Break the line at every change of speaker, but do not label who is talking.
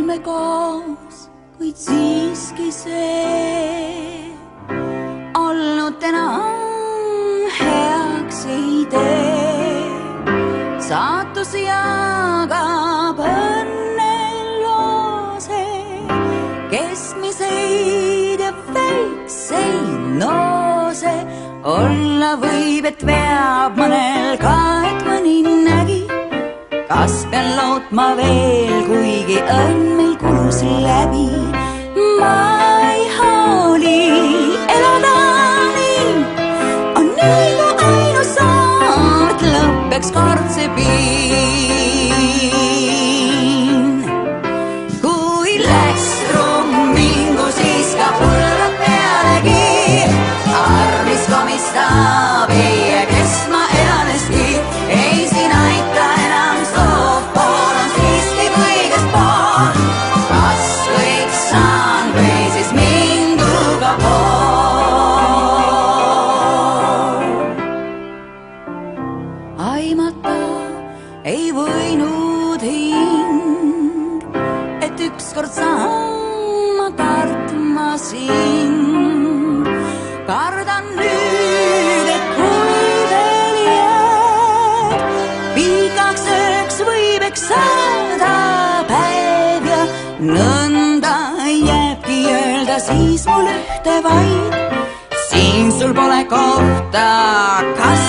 me koos, kuid siiski see olnud enam heaks ei tee. Saatus jagab õnneloose, keskmiseid ja väikseid noose. Olla võib, et veab mõnel ka, et mõni nägi. Kas pean lootma veel, kuigi õnn meil kulus läbi. Ma ei hooli elada nii, on õigu ainus saam, et lõppeks kord see piin. Kui läks ruum mingu, siis ka pulrad pealegi. Armis komistab, ei kes ma elaneski, ei siin aita enam soovpool, on siiski kõigest pool. Kas kõik saan või siis minguga pool? Aimata ei võinud hing, et ükskord saan ma kartma sind. Kardan nüüd, et kui veel jääd, pikaks ööks võib eks saada päev ja nõnda jääbki öelda siis mul ühte vaid. Siin sul pole kohta, kas